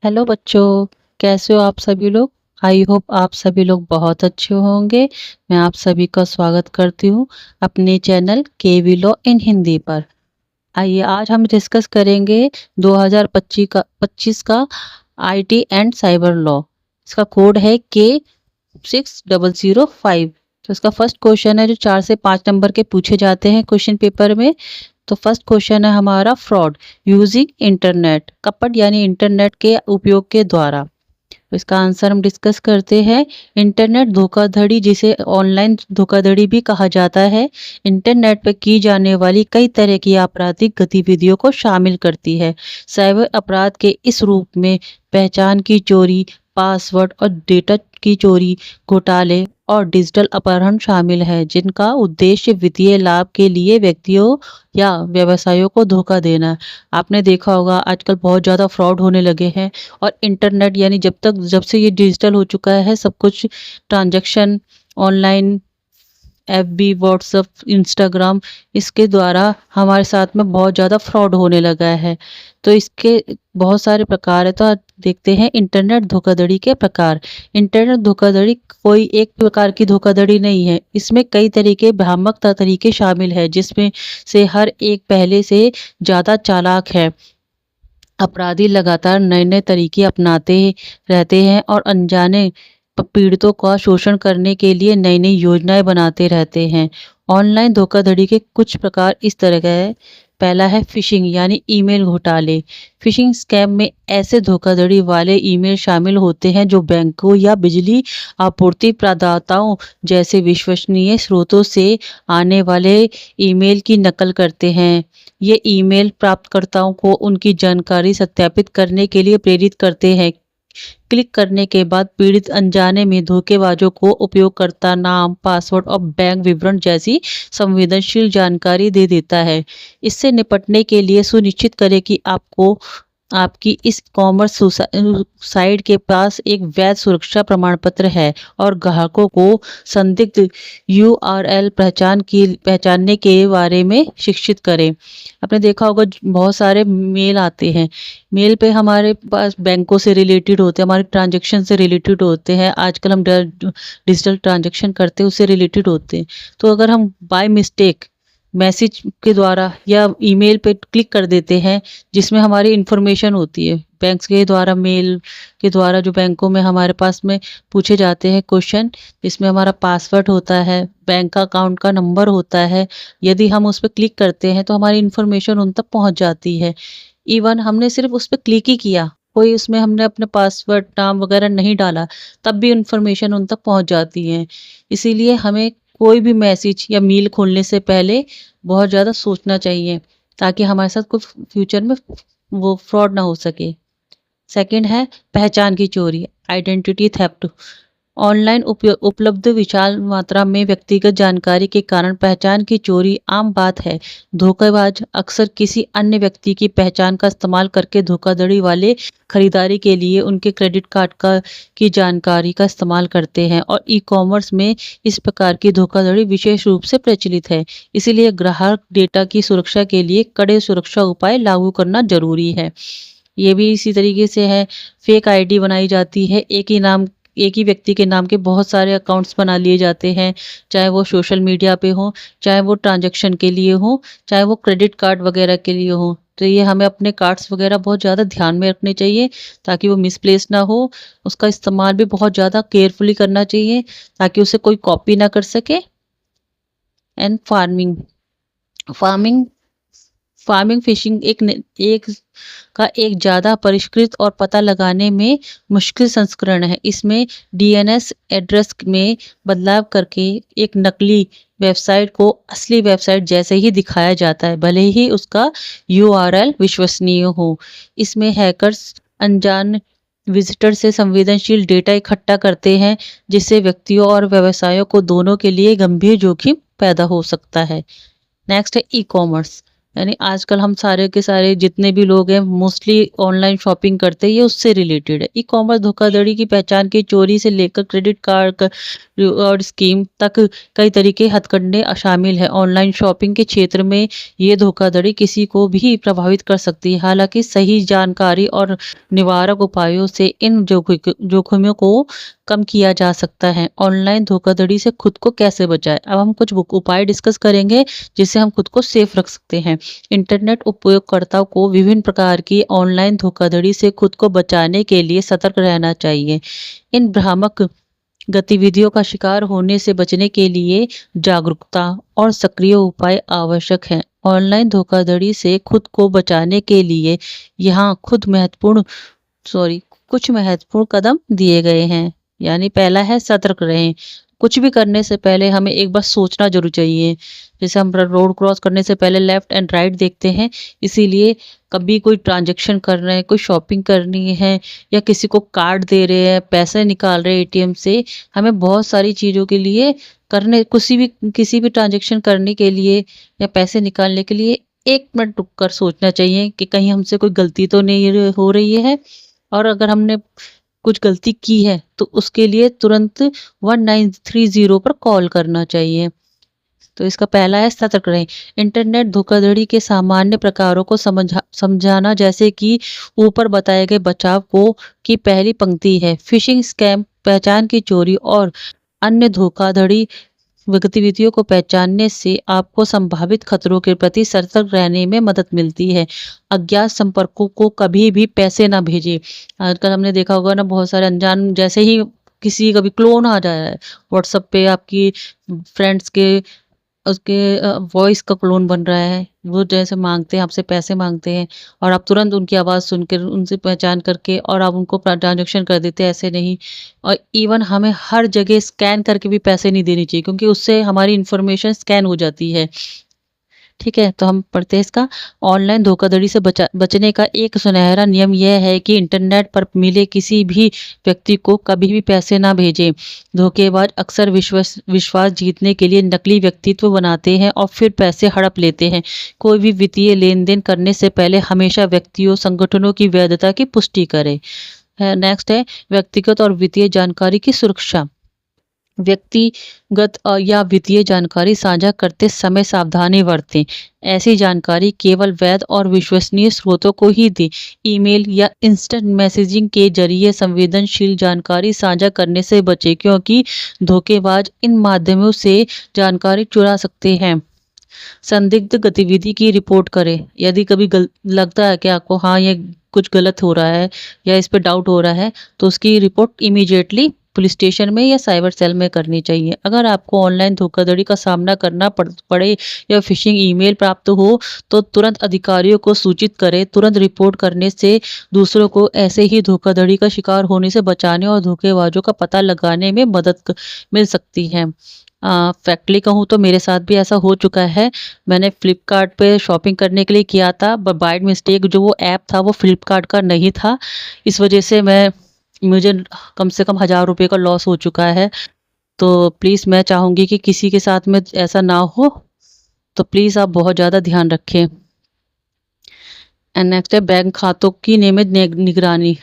Hello बच्चों, कैसे हो आप सभी लोग? आई होप आप सभी लोग बहुत अच्छे होंगे। मैं आप सभी का स्वागत करती हूँ अपने channel KV law in Hindi पर। आइए आज हम डिस्कस करेंगे 2025 का आईटी एंड साइबर लॉ। इसका कोड है K6005। तो इसका फर्स्ट क्वेश्चन है जो 4 से 5 नंबर के पूछे जाते हैं क्वेश्चन पेपर में। तो फर्स्ट क्वेश्चन है हमारा, फ्रॉड यूजिंग इंटरनेट, कपट यानी इंटरनेट के उपयोग के द्वारा। तो इसका आंसर हम डिस्कस करते हैं। इंटरनेट धोखाधड़ी, जिसे ऑनलाइन धोखाधड़ी भी कहा जाता है, इंटरनेट पर की जाने वाली कई तरह की आपराधिक गतिविधियों को शामिल करती है। साइबर अपराध के इस रूप में पहचान की चोरी, पासवर्ड और डेटा की चोरी, घोटाले और डिजिटल अपहरण शामिल है, जिनका उद्देश्य वित्तीय लाभ के लिए व्यक्तियों या व्यवसायों को धोखा देना है। आपने देखा होगा आजकल बहुत ज़्यादा फ्रॉड होने लगे हैं। और इंटरनेट यानी जब से ये डिजिटल हो चुका है, सब कुछ transaction online, FB, WhatsApp, Instagram, इसके द्वारा हमारे साथ में बहुत ज़्यादा फ्रॉड होने लगा है। तो इसके बहुत सारे प्रकार है। तो आज देखते हैं इंटरनेट धोखाधड़ी के प्रकार। इंटरनेट धोखाधड़ी कोई एक प्रकार की धोखाधड़ी नहीं है, इसमें कई तरीके भ्रामक तरीके शामिल है, जिसमें से हर एक पहले से ज़्यादा चालाक है। अपराधी लगातार नए नए तरीके अपनाते रहते हैं और अनजाने पीड़ितों का शोषण करने के लिए नई नई योजनाएं बनाते रहते हैं। ऑनलाइन धोखाधड़ी के कुछ प्रकार इस तरह का है। पहला है फिशिंग यानी ईमेल घोटाले। फिशिंग स्कैम में ऐसे धोखाधड़ी वाले ईमेल शामिल होते हैं जो बैंकों या बिजली आपूर्ति प्रदाताओं जैसे विश्वसनीय स्रोतों से आने वाले ईमेल की नकल करते हैं। ये ईमेल प्राप्तकर्ताओं को उनकी जानकारी सत्यापित करने के लिए प्रेरित करते हैं। क्लिक करने के बाद पीड़ित अनजाने में धोखेबाजों को उपयोगकर्ता नाम, पासवर्ड और बैंक विवरण जैसी संवेदनशील जानकारी दे देता है। इससे निपटने के लिए सुनिश्चित करें कि आपकी इस कॉमर्स साइट के पास एक वैध सुरक्षा प्रमाण पत्र है और ग्राहकों को संदिग्ध यूआरएल पहचानने के बारे में शिक्षित करें। आपने देखा होगा बहुत सारे मेल आते हैं। मेल पे हमारे पास बैंकों से रिलेटेड होते हैं, हमारे ट्रांजैक्शन से रिलेटेड होते हैं। आजकल हम डिजिटल ट्रांजैक्शन करते हैं, उससे रिलेटेड होते हैं। तो अगर हम बाय मिस्टेक मैसेज के द्वारा या ईमेल पे क्लिक कर देते हैं, जिसमें हमारी इंफॉर्मेशन होती है बैंक्स के द्वारा, मेल के द्वारा जो बैंकों में हमारे पास में पूछे जाते हैं क्वेश्चन, इसमें हमारा पासवर्ड होता है, बैंक का अकाउंट का नंबर होता है। यदि हम उस पर क्लिक करते हैं तो हमारी इंफॉर्मेशन उन तक पहुंच जाती है। इवन हमने सिर्फ उस पर क्लिक ही किया, कोई उसमें हमने अपने पासवर्ड, नाम वगैरह नहीं डाला, तब भी इंफॉर्मेशन उन तक पहुंच जाती है। इसीलिए हमें कोई भी मैसेज या मेल खोलने से पहले बहुत ज़्यादा सोचना चाहिए, ताकि हमारे साथ कोई फ्यूचर में वो फ्रॉड ना हो सके। सेकंड है पहचान की चोरी, आइडेंटिटी थेफ्ट। ऑनलाइन उपलब्ध विशाल मात्रा में व्यक्तिगत जानकारी के कारण पहचान की चोरी आम बात है। धोखेबाज अक्सर किसी अन्य व्यक्ति की पहचान का इस्तेमाल करके धोखाधड़ी वाले खरीदारी के लिए उनके क्रेडिट कार्ड की जानकारी का इस्तेमाल करते हैं, और ई कॉमर्स में इस प्रकार की धोखाधड़ी विशेष रूप से प्रचलित है। इसीलिए ग्राहक डेटा की सुरक्षा के लिए कड़े सुरक्षा उपाय लागू करना जरूरी है। ये भी इसी तरीके से है। फेक आईडी बनाई जाती है, एक ही व्यक्ति के नाम के बहुत सारे अकाउंट्स बना लिए जाते हैं, चाहे वो सोशल मीडिया पे हो, चाहे वो ट्रांजैक्शन के लिए हो, चाहे वो क्रेडिट कार्ड वगैरह के लिए हो। तो ये हमें अपने कार्ड्स वगैरह बहुत ज़्यादा ध्यान में रखने चाहिए, ताकि वो मिसप्लेस ना हो। उसका इस्तेमाल भी बहुत ज़्यादा केयरफुली करना चाहिए, ताकि उसे कोई कॉपी ना कर सके। एंड फार्मिंग फार्मिंग फिशिंग एक ज़्यादा परिष्कृत और पता लगाने में मुश्किल संस्करण है। इसमें डीएनएस एड्रेस में बदलाव करके एक नकली वेबसाइट को असली वेबसाइट जैसे ही दिखाया जाता है, भले ही उसका यूआरएल विश्वसनीय हो। इसमें हैकर्स अनजान विजिटर से संवेदनशील डेटा इकट्ठा करते हैं, जिससे व्यक्तियों और व्यवसायों को दोनों के लिए गंभीर जोखिम पैदा हो सकता है। नेक्स्ट है ई कॉमर्स यानी आजकल हम सारे के सारे जितने भी लोग हैं मोस्टली ऑनलाइन शॉपिंग करते हैं, ये उससे रिलेटेड है। ई-कॉमर्स धोखाधड़ी की पहचान की चोरी से लेकर क्रेडिट कार्ड रिवॉर्ड स्कीम तक कई तरीके हथकंडे शामिल है। ऑनलाइन शॉपिंग के क्षेत्र में ये धोखाधड़ी किसी को भी प्रभावित कर सकती है। हालांकि सही जानकारी और निवारक उपायों से इन जोखिमों को कम किया जा सकता है। ऑनलाइन धोखाधड़ी से खुद को कैसे बचाएं? अब हम कुछ उपाय डिस्कस करेंगे जिससे हम खुद को सेफ रख सकते हैं। इंटरनेट उपयोगकर्ताओं को विभिन्न प्रकार की ऑनलाइन धोखाधड़ी से खुद को बचाने के लिए सतर्क रहना चाहिए। इन भ्रामक गतिविधियों का शिकार होने से बचने के लिए जागरूकता और सक्रिय उपाय आवश्यक हैं। ऑनलाइन धोखाधड़ी से खुद को बचाने के लिए यहाँ कुछ महत्वपूर्ण कदम दिए गए हैं। यानी पहला है सतर्क रहें। कुछ भी करने से पहले हमें एक बार सोचना जरूर चाहिए। जैसे हम रोड क्रॉस करने से पहले लेफ्ट एंड राइट देखते हैं, इसीलिए कभी कोई ट्रांजैक्शन कर रहे हैं, कोई शॉपिंग करनी है या किसी को कार्ड दे रहे हैं, पैसे निकाल रहे हैं एटीएम से, हमें बहुत सारी चीज़ों के लिए किसी भी ट्रांजैक्शन करने के लिए या पैसे निकालने के लिए 1 मिनट रुक कर सोचना चाहिए कि कहीं हमसे कोई गलती तो नहीं हो रही है। और अगर हमने कुछ गलती की है तो उसके लिए तुरंत 1930 पर कॉल करना चाहिए। तो इसका पहला है सतर्क रहें। इंटरनेट धोखाधड़ी के सामान्य प्रकारों को समझाना, जैसे कि ऊपर बताए गए बचाव को की पहली पंक्ति है। फिशिंग स्कैम, पहचान की चोरी और अन्य धोखाधड़ी गतिविधियों को पहचानने से आपको संभावित खतरों के प्रति सतर्क रहने में मदद मिलती है। अज्ञात संपर्कों को कभी भी पैसे ना भेजें। आजकल हमने देखा होगा ना, बहुत सारे अनजान जैसे ही किसी का भी क्लोन आ जाए है व्हाट्सएप पे, आपकी फ्रेंड्स के उसके वॉइस का क्लोन बन रहा है, वो जैसे मांगते हैं आपसे, पैसे मांगते हैं और आप तुरंत उनकी आवाज़ सुनकर उनसे पहचान करके और आप उनको ट्रांजैक्शन कर देते हैं। ऐसे नहीं। और इवन हमें हर जगह स्कैन करके भी पैसे नहीं देने चाहिए, क्योंकि उससे हमारी इन्फॉर्मेशन स्कैन हो जाती है। ठीक है, तो हम पढ़ते हैं इसका। ऑनलाइन धोखाधड़ी से बचने का एक सुनहरा नियम यह है कि इंटरनेट पर मिले किसी भी व्यक्ति को कभी भी पैसे ना भेजें। धोखेबाज अक्सर विश्वास जीतने के लिए नकली व्यक्तित्व बनाते हैं और फिर पैसे हड़प लेते हैं। कोई भी वित्तीय लेन देन करने से पहले हमेशा व्यक्तियों संगठनों की वैधता की पुष्टि करें। नेक्स्ट है व्यक्तिगत और वित्तीय जानकारी की सुरक्षा। व्यक्तिगत या वित्तीय जानकारी साझा करते समय सावधानी बरतें। ऐसी जानकारी केवल वैध और विश्वसनीय स्रोतों को ही दें। ईमेल या इंस्टेंट मैसेजिंग के जरिए संवेदनशील जानकारी साझा करने से बचें, क्योंकि धोखेबाज इन माध्यमों से जानकारी चुरा सकते हैं। संदिग्ध गतिविधि की रिपोर्ट करें। यदि कभी लगता है कि आपको हाँ ये कुछ गलत हो रहा है या इस पे डाउट हो रहा है, तो उसकी रिपोर्ट इमीडिएटली पुलिस स्टेशन में या साइबर सेल में करनी चाहिए। अगर आपको ऑनलाइन धोखाधड़ी का सामना करना पड़े या फिशिंग ईमेल प्राप्त हो तो तुरंत अधिकारियों को सूचित करें। तुरंत रिपोर्ट करने से दूसरों को ऐसे ही धोखाधड़ी का शिकार होने से बचाने और धोखेबाजों का पता लगाने में मदद मिल सकती है। फैक्टली कहूँ तो मेरे साथ भी ऐसा हो चुका है। मैंने फ्लिपकार्ट पे शॉपिंग करने के लिए किया था, बट बाय मिस्टेक जो वो ऐप था वो फ्लिपकार्ट का नहीं था। इस वजह से मुझे कम से कम 1000 रुपये का लॉस हो चुका है। तो प्लीज़ मैं चाहूँगी कि किसी के साथ में ऐसा ना हो, तो प्लीज़ आप बहुत ज़्यादा ध्यान रखें। एंड नेक्स्ट है बैंक खातों की नियमित निगरानी।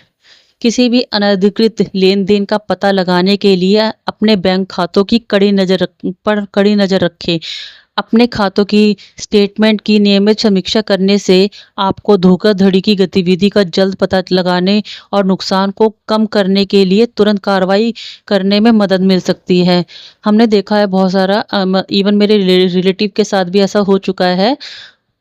किसी भी अनधिकृत लेन-देन का पता लगाने के लिए अपने बैंक खातों की कड़ी नज़र रखें। अपने खातों की स्टेटमेंट की नियमित समीक्षा करने से आपको धोखाधड़ी की गतिविधि का जल्द पता लगाने और नुकसान को कम करने के लिए तुरंत कार्रवाई करने में मदद मिल सकती है। हमने देखा है बहुत सारा, इवन मेरे रिलेटिव के साथ भी ऐसा हो चुका है।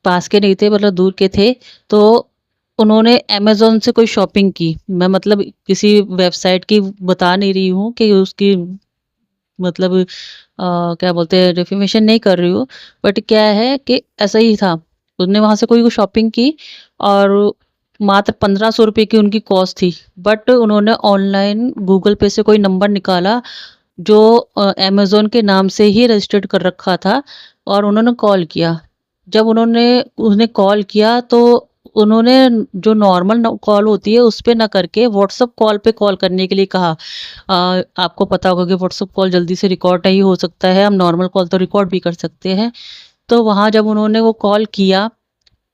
पास के नहीं थे, मतलब दूर के थे, तो उन्होंने अमेज़न से कोई शॉपिंग की। मैं मतलब किसी वेबसाइट की बता नहीं रही हूँ कि उसकी मतलब क्या बोलते हैं, डिफेमेशन नहीं कर रही हूँ, बट क्या है कि ऐसा ही था। उसने वहाँ से कोई शॉपिंग की और मात्र 1500 रुपये की उनकी कॉस्ट थी, बट उन्होंने ऑनलाइन गूगल पे से कोई नंबर निकाला जो अमेज़न के नाम से ही रजिस्टर्ड कर रखा था और उन्होंने कॉल किया। जब उसने कॉल किया तो उन्होंने जो नॉर्मल कॉल होती है उस पे ना करके व्हाट्सएप कॉल पे कॉल करने के लिए कहा। आपको पता होगा कि व्हाट्सएप कॉल जल्दी से रिकॉर्ड नहीं हो सकता है, हम नॉर्मल कॉल तो रिकॉर्ड भी कर सकते हैं। तो वहाँ जब उन्होंने वो कॉल किया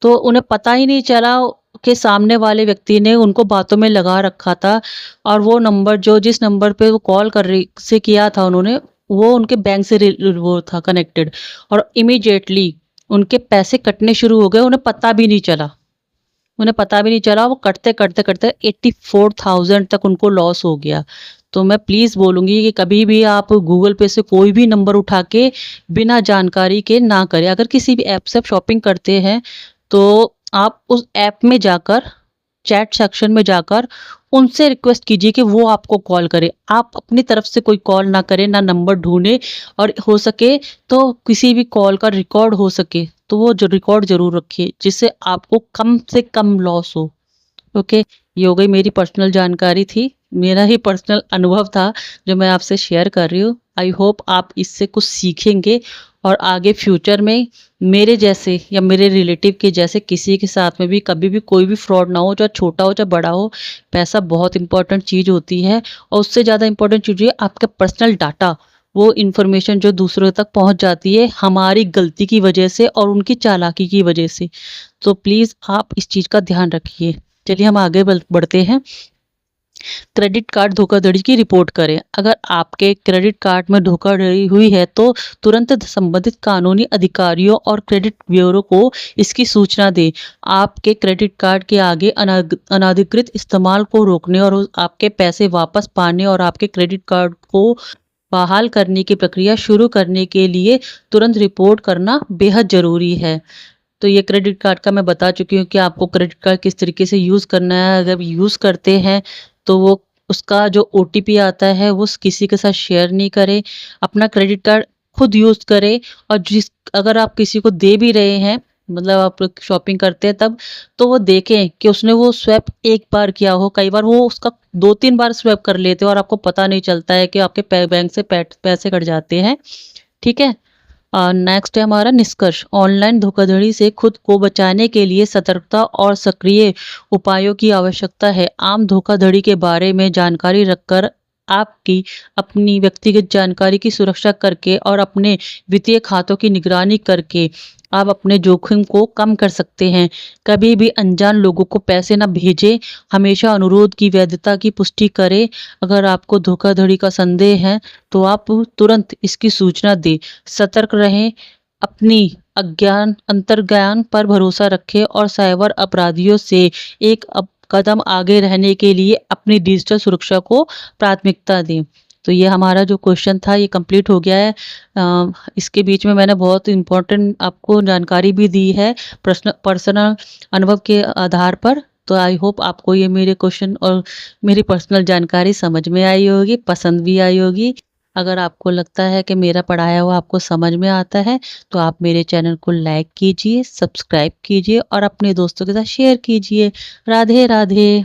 तो उन्हें पता ही नहीं चला कि सामने वाले व्यक्ति ने उनको बातों में लगा रखा था और वो नंबर जो जिस नंबर पे वो कॉल कर रही से किया था उन्होंने, वो उनके बैंक से वो था कनेक्टेड और इमीडिएटली उनके पैसे कटने शुरू हो गए, उन्हें पता भी नहीं चला, वो करते-करते 84,000 तक उनको लॉस हो गया। तो मैं प्लीज़ बोलूँगी कि कभी भी आप गूगल पे से कोई भी नंबर उठा के बिना जानकारी के ना करें। अगर किसी भी ऐप से आप शॉपिंग करते हैं, तो आप उस ऐप में जाकर, चैट सेक्शन में जाकर उनसे रिक्वेस्ट कीजिए कि वो आपको कॉल करें। आप अपनी तरफ से कोई कॉल ना करें, ना नंबर ढूँढें और हो सके तो किसी भी कॉल का रिकॉर्ड हो सके, तो वो जो रिकॉर्ड ज़रूर रखिए, जिससे आपको कम से कम लॉस हो। ओके, ये हो गई मेरी पर्सनल जानकारी थी, मेरा ही पर्सनल अनुभव था जो मैं आपसे शेयर कर रही हूँ। आई होप आप इससे कुछ सीखेंगे और आगे फ्यूचर में मेरे जैसे या मेरे रिलेटिव के जैसे किसी के साथ में भी कभी भी कोई भी फ्रॉड ना हो, चाहे छोटा हो चाहे बड़ा हो। पैसा बहुत इंपॉर्टेंट चीज़ होती है और उससे ज़्यादा इंपॉर्टेंट चीज़ है आपका पर्सनल डाटा, वो इन्फॉर्मेशन जो दूसरों तक पहुंच जाती है हमारी गलती की वजह से और उनकी चालाकी की वजह से। तो प्लीज़ आप इस चीज़ का ध्यान रखिए। चलिए हम आगे बढ़ते हैं। क्रेडिट कार्ड धोखाधड़ी की रिपोर्ट करें। अगर आपके क्रेडिट कार्ड में धोखाधड़ी हुई है तो तुरंत संबंधित कानूनी अधिकारियों और क्रेडिट ब्यूरो को इसकी सूचना दें। आपके क्रेडिट कार्ड के आगे अनाधिकृत इस्तेमाल को रोकने और आपके पैसे वापस पाने और आपके क्रेडिट कार्ड को बहाल करने की प्रक्रिया शुरू करने के लिए तुरंत रिपोर्ट करना बेहद ज़रूरी है। तो ये क्रेडिट कार्ड का मैं बता चुकी हूँ कि आपको क्रेडिट कार्ड किस तरीके से यूज़ करना है। अगर यूज़ करते हैं तो वो उसका जो ओटीपी आता है वो किसी के साथ शेयर नहीं करें। अपना क्रेडिट कार्ड खुद यूज़ करें और अगर आप किसी को दे भी रहे हैं, मतलब आप शॉपिंग करते हैं तब, तो वो देखें कि उसने वो स्वैप एक बार किया हो। कई बार वो उसका 2-3 बार स्वैप कर लेते हैं और आपको पता नहीं चलता है कि आपके बैंक से पैसे कट जाते हैं। ठीक है? नेक्स्ट है हमारा निष्कर्ष। ऑनलाइन धोखाधड़ी से खुद को बचाने के लिए सतर्कता और सक्रिय उपायों की आवश्यकता है। आम धोखाधड़ी के बारे में जानकारी रखकर आपकी अपनी व्यक्तिगत जानकारी की सुरक्षा करके और अपने वित्तीय खातों की निगरानी करके आप अपने जोखिम को कम कर सकते हैं। कभी भी अनजान लोगों को पैसे न भेजें। हमेशा अनुरोध की वैधता की पुष्टि करें। अगर आपको धोखाधड़ी का संदेह है तो आप तुरंत इसकी सूचना दें। सतर्क रहें, अपनी अंतर्ज्ञान पर भरोसा रखें और साइबर अपराधियों से एक कदम आगे रहने के लिए अपनी डिजिटल सुरक्षा को प्राथमिकता दें। तो ये हमारा जो क्वेश्चन था ये कंप्लीट हो गया है। इसके बीच में मैंने बहुत इम्पोर्टेंट आपको जानकारी भी दी है पर्सनल अनुभव के आधार पर। तो आई होप आपको ये मेरे क्वेश्चन और मेरी पर्सनल जानकारी समझ में आई होगी, पसंद भी आई होगी। अगर आपको लगता है कि मेरा पढ़ाया हुआ आपको समझ में आता है तो आप मेरे चैनल को लाइक कीजिए, सब्सक्राइब कीजिए और अपने दोस्तों के साथ शेयर कीजिए। राधे राधे।